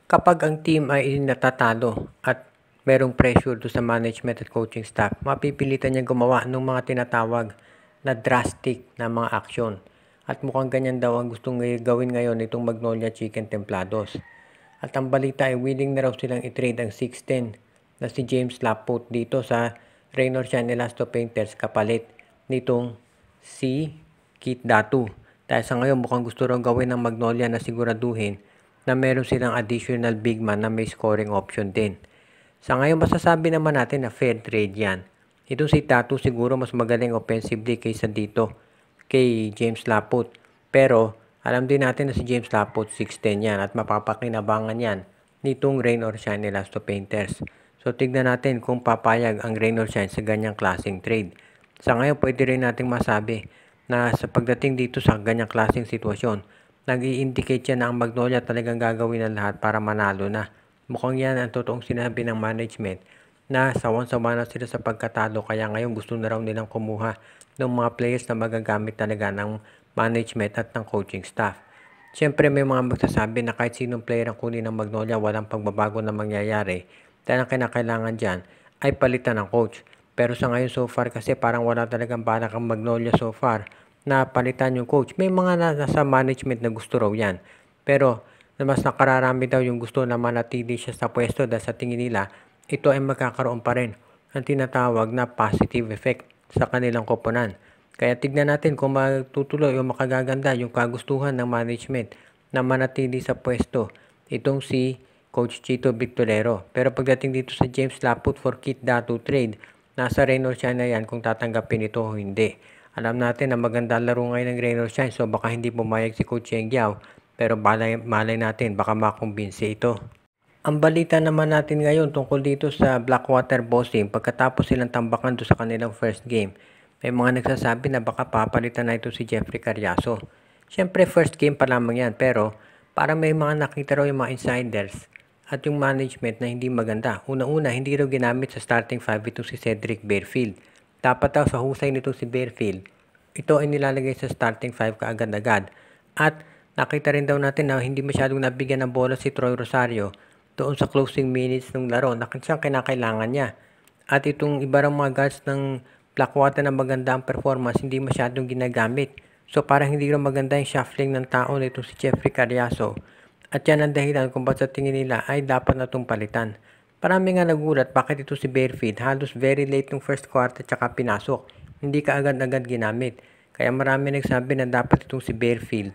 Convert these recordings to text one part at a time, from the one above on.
Kapag ang team ay natatalo at merong pressure do sa management at coaching staff, mapipilitan niyang gumawa ng mga tinatawag na drastic na mga aksyon. At mukhang ganyan daw ang gustong gawin ngayon itong Magnolia Chicken Templados. At ang balita ay willing na raw silang i-trade ang 6'10 na si James Laput dito sa Raynor Shine Elasto Painters kapalit nitong si Keith Datu. Dahil sa ngayon mukhang gusto raw gawin ng Magnolia na siguraduhin na meron silang additional big man na may scoring option din. Sa ngayon masasabi naman natin na fair trade yan. Ito si Datu siguro mas magaling offensively kaysa dito kay James Laput. Pero alam din natin na si James Laput 6'10 yan at mapapakinabangan yan nitong Rain or Shine Elasto Painters. So tignan natin kung papayag ang Rain or Shine sa ganyang klaseng trade. Sa ngayon pwede rin nating masabi na sa pagdating dito sa ganyang klaseng sitwasyon, nag-i-indicate yan na ang Magnolia talagang gagawin ang lahat para manalo na. Mukhang yan ang totoong sinabi ng management na sawan-sawa na sila sa pagkatalo kaya ngayon gusto na raw nilang kumuha ng mga players na magagamit talaga ng management at ng coaching staff. Siyempre may mga magsasabi na kahit sinong player ang kunin ng Magnolia walang pagbabago na mangyayari dahil ang kinakailangan dyan ay palitan ng coach. Pero sa ngayon so far kasi parang wala talagang balak ang Magnolia so far na palitan yung coach. May mga nasa management na gusto raw yan. Pero mas nakararami daw yung gusto na manatili siya sa pwesto dahil sa tingin nila ito ay magkakaroon pa rin ang tinatawag na positive effect sa kanilang koponan. Kaya tignan natin kung matutuloy o makagaganda yung kagustuhan ng management na manatili sa pwesto itong si Coach Chito Victorero. Pero pagdating dito sa James Laput for Keith Datu trade, nasa Rain or Shine na yan kung tatanggapin ito o hindi. Alam natin na maganda laro ngayon ng Rain or Shine so baka hindi pumayag si Coach Cheng Giao pero malay natin baka makumbinsi ito. Ang balita naman natin ngayon tungkol dito sa Blackwater Bossing pagkatapos silang tambakan doon sa kanilang first game. May mga nagsasabi na baka papalitan na ito si Jeffrey Carriazo. Siyempre first game pa lamang yan pero para may mga nakita raw yung mga insiders at yung management na hindi maganda. Una-una hindi raw ginamit sa starting 5 ito si Cedric Barefield. Dapat daw sa husay nito si Barefield, ito ay nilalagay sa starting 5 kaagad-agad. At nakita rin daw natin na hindi masyadong nabigyan ng bola si Troy Rosario doon sa closing minutes ng laro na siyang kinakailangan niya. At itong iba mga guards ng Blackwater na maganda ang performance hindi masyadong ginagamit. So parang hindi rin maganda yung shuffling ng tao nito si Jeffrey Carriazo. At yan ang dahilan kung ba't sa tingin nila ay dapat na itong palitan. Marami nga nagulat bakit ito si Barefield halos very late ng first quarter tsaka pinasok. Hindi ka agad-agad ginamit. Kaya marami nagsabi na dapat itong si Barefield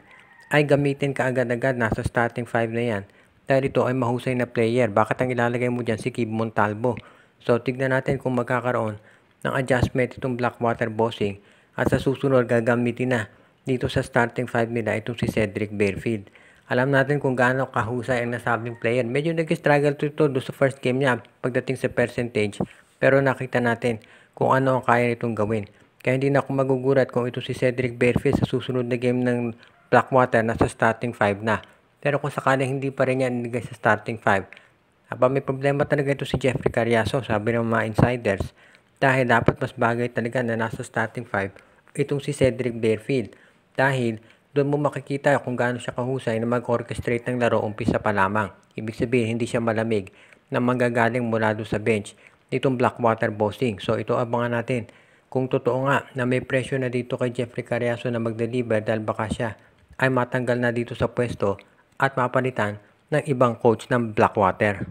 ay gamitin ka agad-agad nasa starting 5 na yan. Dahil ito ay mahusay na player. Bakit ang ilalagay mo dyan si Kib Montalvo? So tignan natin kung magkakaroon ng adjustment itong Blackwater Bossing at sa susunod gagamitin na dito sa starting 5 nila itong si Cedric Barefield. Alam natin kung gaano kahusay ang nasabing player. Medyo nag-struggle to ito doon sa first game niya pagdating sa percentage. Pero nakita natin kung ano ang kaya nitong gawin. Kaya hindi na ako magugulat kung ito si Cedric Barefield sa susunod na game ng Blackwater nasa starting 5 na. Pero kung sakaling hindi pa rin yan nilagay sa starting 5, may problema talaga ito si Jeffrey Carriazo, sabi ng mga insiders. Dahil dapat mas bagay talaga na nasa starting 5 itong si Cedric Barefield. Dahil doon mo makikita kung gaano siya kahusay na mag-orchestrate ng laro umpisa pa lamang. Ibig sabihin, hindi siya malamig na manggagaling mula doon sa bench nitong Blackwater Bossing. So ito abangan natin kung totoo nga na may pressure na dito kay Jeffrey Carriazo na mag-deliver dahil baka siya ay matanggal na dito sa pwesto at mapalitan ng ibang coach ng Blackwater.